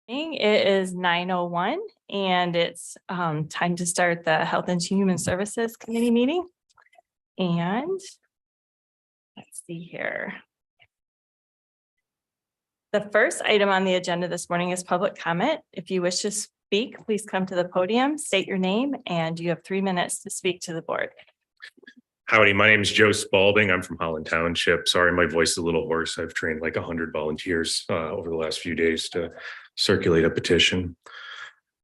It is 9:01 and it's time to start the Health and Human Services Committee meeting. And let's see here. The first item on the agenda this morning is public comment. If you wish to speak, please come to the podium, state your name, and you have 3 minutes to speak to the board. Howdy, my name is Joe Spalding. I'm from Holland Township. Sorry, my voice is a little hoarse. I've trained like 100 volunteers over the last few days to circulate a petition.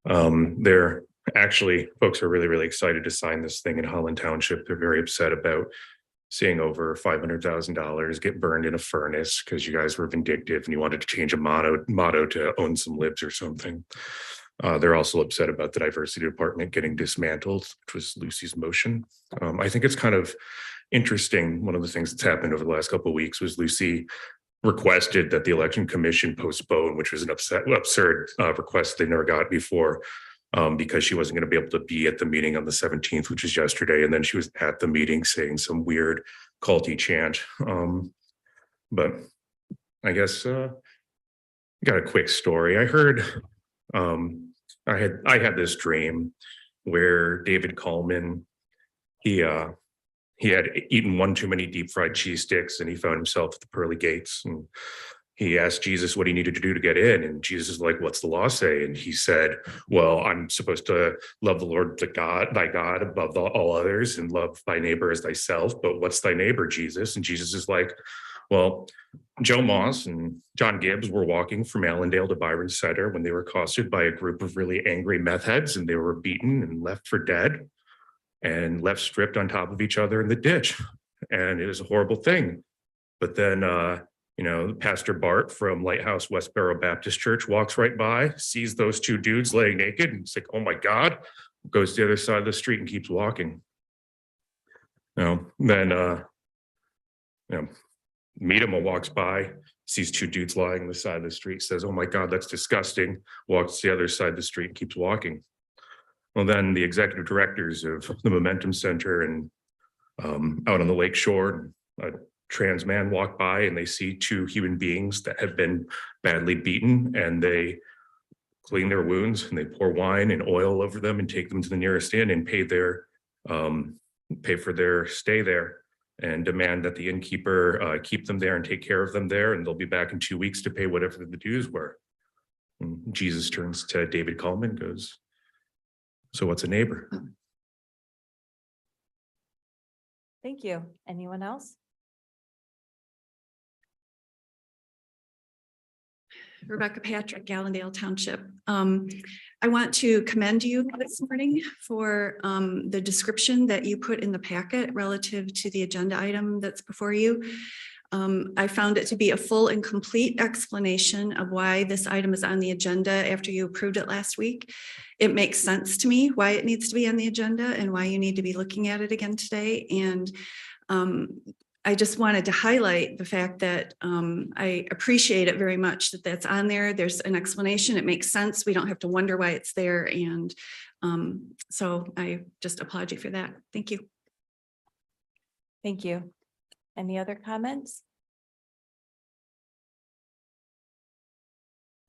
Folks are really excited to sign this thing in Holland Township. They're very upset about seeing over $500,000 get burned in a furnace because you guys were vindictive and you wanted to change a motto to own some libs or something. They're also upset about the diversity department getting dismantled, which was Lucy's motion. I think it's kind of interesting. One of the things that's happened over the last couple of weeks was Lucy requested that the election commission postpone, which was an absurd request they never got before, because she wasn't going to be able to be at the meeting on the 17th, which is yesterday. And then she was at the meeting saying some weird culty chant. But I guess I got a quick story. I heard I had this dream where David Coleman, he had eaten one too many deep fried cheese sticks and he found himself at the pearly gates, and he asked Jesus what he needed to do to get in. And Jesus is like, what's the law say? And he said, well, I'm supposed to love the Lord thy God above all others and love thy neighbor as thyself. But what's thy neighbor, Jesus? And Jesus is like, well, Joe Moss and John Gibbs were walking from Allendale to Byron Center when they were accosted by a group of really angry meth heads, and they were beaten and left for dead and left stripped on top of each other in the ditch. And it was a horrible thing. But then, Pastor Bart from Lighthouse Westboro Baptist Church walks right by, sees those two dudes laying naked, and it's like, oh my God, goes to the other side of the street and keeps walking. Meadema walks by, sees two dudes lying on the side of the street, says, oh my God, that's disgusting, walks to the other side of the street and keeps walking. Well, then the executive directors of the Momentum Center and out on the lake shore, a trans man walked by and they see two human beings that have been badly beaten, and they clean their wounds and they pour wine and oil over them and take them to the nearest inn and pay for their stay there, and demand that the innkeeper keep them there and take care of them there, and they'll be back in 2 weeks to pay whatever the dues were. And Jesus turns to David Coleman and goes, so what's a neighbor? Thank you. Anyone else? Rebecca Patrick, Allendale Township. I want to commend you this morning for the description that you put in the packet relative to the agenda item that's before you. I found it to be a full and complete explanation of why this item is on the agenda after you approved it last week. It makes sense to me why it needs to be on the agenda and why you need to be looking at it again today. And I just wanted to highlight the fact that I appreciate it very much that that's on there. There's an explanation. It makes sense. We don't have to wonder why it's there. And so I just applaud you for that. Thank you. Thank you. Any other comments?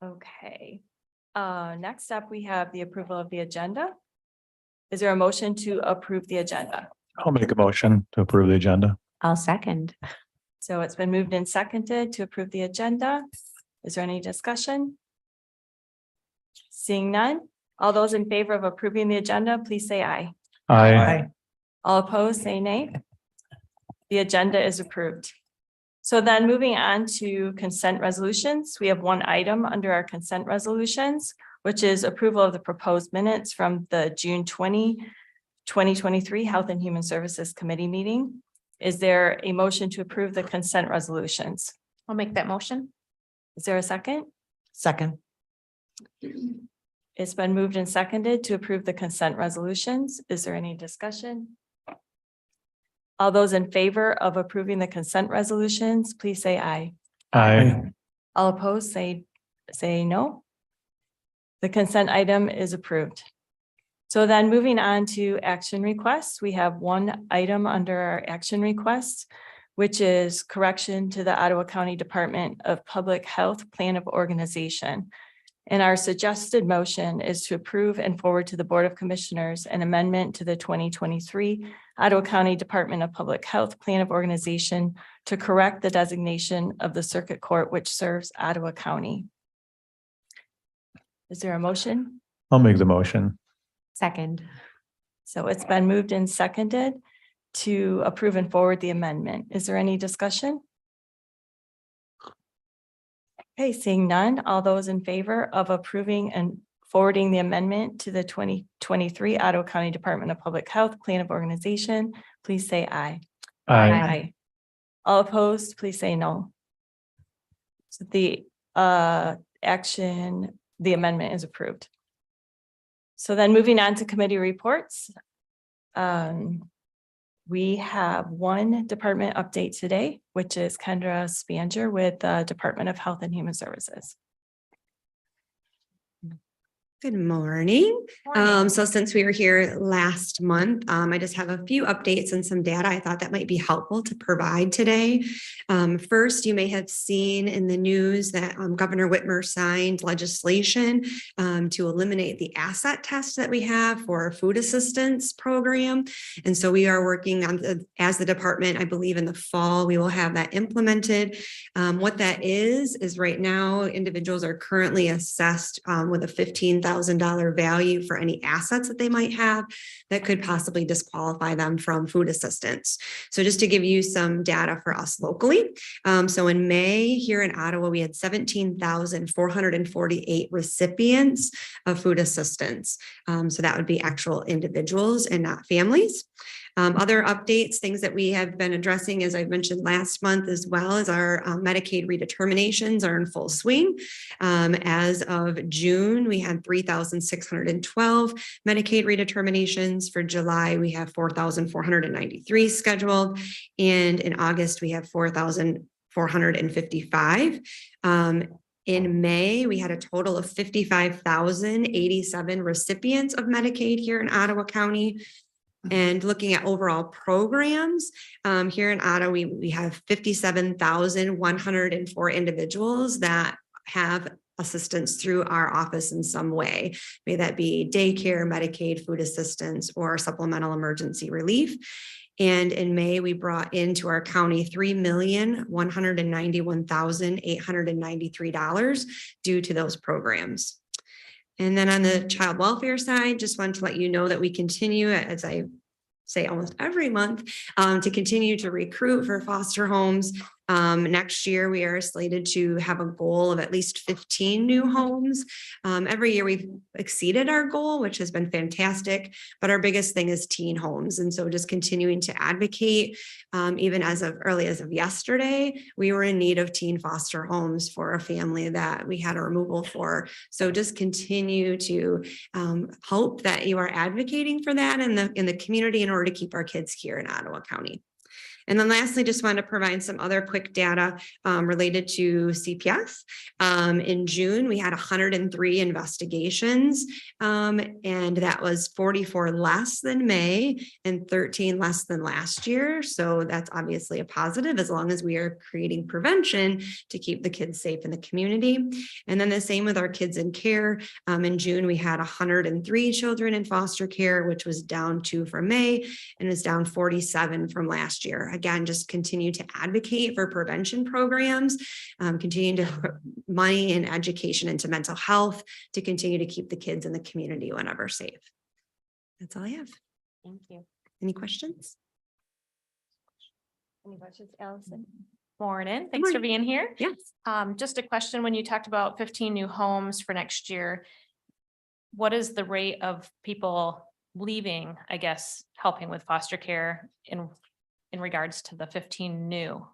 Okay. Next up, we have the approval of the agenda. Is there a motion to approve the agenda? I'll make a motion to approve the agenda. I'll second. So it's been moved and seconded to approve the agenda. Is there any discussion? Seeing none, all those in favor of approving the agenda, please say aye. Aye. All opposed, say nay. The agenda is approved. So then moving on to consent resolutions, we have one item under our consent resolutions, which is approval of the proposed minutes from the June 2023 Health and Human Services Committee meeting. Is there a motion to approve the consent resolutions? I'll make that motion. Is there a second? Second. It's been moved and seconded to approve the consent resolutions. Is there any discussion? All those in favor of approving the consent resolutions, please say aye. Aye. All opposed, say no. The consent item is approved. So then moving on to action requests, we have one item under our action requests, which is correction to the Ottawa County Department of Public Health Plan of Organization. And our suggested motion is to approve and forward to the Board of Commissioners an amendment to the 2023 Ottawa County Department of Public Health Plan of Organization to correct the designation of the circuit court which serves Ottawa County. Is there a motion? I'll make the motion. Second. So it's been moved and seconded to approve and forward the amendment. Is there any discussion? Okay, seeing none, all those in favor of approving and forwarding the amendment to the 2023 Ottawa County Department of Public Health Plan of Organization, please say aye. Aye. All opposed, please say no. So the amendment is approved. So then moving on to committee reports. We have one department update today, which is Kendra Spanger with the Department of Health and Human Services. Good morning. So since we were here last month, I just have a few updates and some data I thought that might be helpful to provide today. First, you may have seen in the news that Governor Whitmer signed legislation to eliminate the asset test that we have for our food assistance program. And so we are working on, as the department, I believe in the fall, we will have that implemented. What that is right now, individuals are currently assessed with a $15,000 value for any assets that they might have that could possibly disqualify them from food assistance. So just to give you some data for us locally. So in May here in Ottawa, we had 17,448 recipients of food assistance. So that would be actual individuals and not families. Other updates, things that we have been addressing, as I mentioned last month, as well as our Medicaid redeterminations are in full swing. As of June, we had 3,612 Medicaid redeterminations. For July, we have 4,493 scheduled. And in August, we have 4,455. In May, we had a total of 55,087 recipients of Medicaid here in Ottawa County. And looking at overall programs, here in Ottawa, we have 57,104 individuals that have assistance through our office in some way. May that be daycare, Medicaid, food assistance, or supplemental emergency relief. And in May, we brought into our county $3,191,893 due to those programs. And then on the child welfare side, just wanted to let you know that we continue, as I say almost every month, to continue to recruit for foster homes. Next year, we are slated to have a goal of at least 15 new homes. Every year we've exceeded our goal, which has been fantastic, but our biggest thing is teen homes. And so just continuing to advocate, even as of early as of yesterday, we were in need of teen foster homes for a family that we had a removal for. So just continue to hope that you are advocating for that in the community in order to keep our kids here in Ottawa County. And then lastly, just wanted to provide some other quick data related to CPS. In June, we had 103 investigations, and that was 44 less than May and 13 less than last year. So that's obviously a positive as long as we are creating prevention to keep the kids safe in the community. And then the same with our kids in care. In June, we had 103 children in foster care, which was down 2 from May and is down 47 from last year. Again, just continue to advocate for prevention programs, continue to put money and education into mental health to continue to keep the kids in the community whenever safe. That's all I have. Thank you. Any questions? Any questions, Allison? Morning. Thanks for being here. Yes. Just a question, when you talked about 15 new homes for next year, what is the rate of people leaving, I guess, helping with foster care in regards to the 15 new?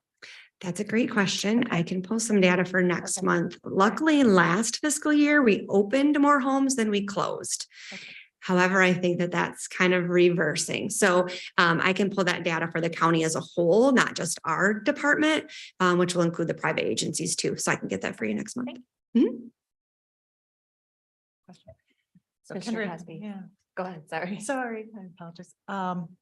That's a great question. I can pull some data for next month. Luckily, last fiscal year, we opened more homes than we closed. Okay. However, I think that that's kind of reversing. So I can pull that data for the county as a whole, not just our department, which will include the private agencies too. So I can get that for you next month. Mhm. So Kendra, Hasby. yeah, Go ahead, sorry. sorry, I apologize.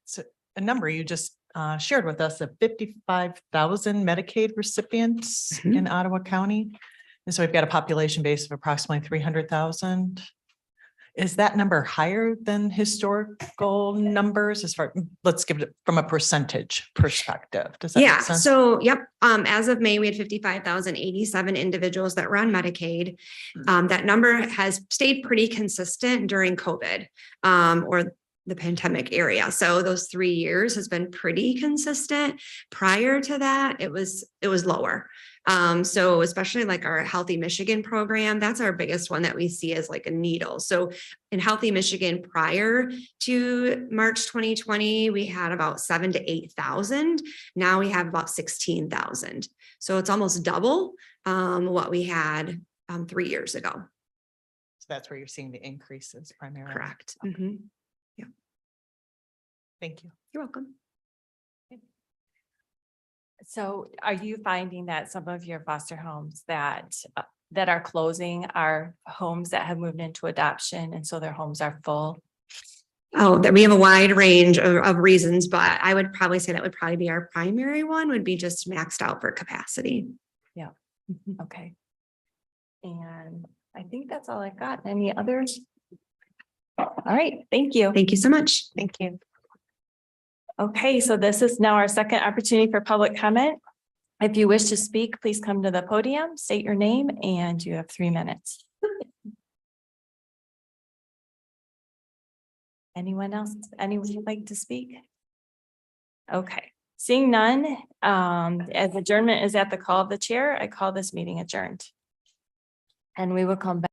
So a number you just shared with us of 55,000 Medicaid recipients Mhm. in Ottawa County. And so we've got a population base of approximately 300,000. Is that number higher than historical numbers as far, let's give it from a percentage perspective? Does that Yeah, make sense? so, yep, as of May, we had 55,087 individuals that were on Medicaid. That number has stayed pretty consistent during COVID, or the pandemic area. So those 3 years has been pretty consistent. Prior to that, it was lower. So especially like our Healthy Michigan program, that's our biggest one that we see as like a needle. So in Healthy Michigan, prior to March 2020, we had about 7,000 to 8,000. Now we have about 16,000. So it's almost double what we had 3 years ago. So that's where you're seeing the increases primarily. Correct. Okay. Mhm. Thank you. You're welcome. So are you finding that some of your foster homes that are closing are homes that have moved into adoption and so their homes are full? Oh, that we have a wide range of reasons, but I would probably say that would probably be our primary one, would be just maxed out for capacity. Okay. And I think that's all I got. Any others? All right, thank you. Thank you so much. Thank you. Okay, so this is now our second opportunity for public comment. If you wish to speak, please come to the podium, state your name, and you have 3 minutes. Anyone else? Anyone would like to speak? Okay, seeing none, as adjournment is at the call of the chair, I call this meeting adjourned. And we will come back.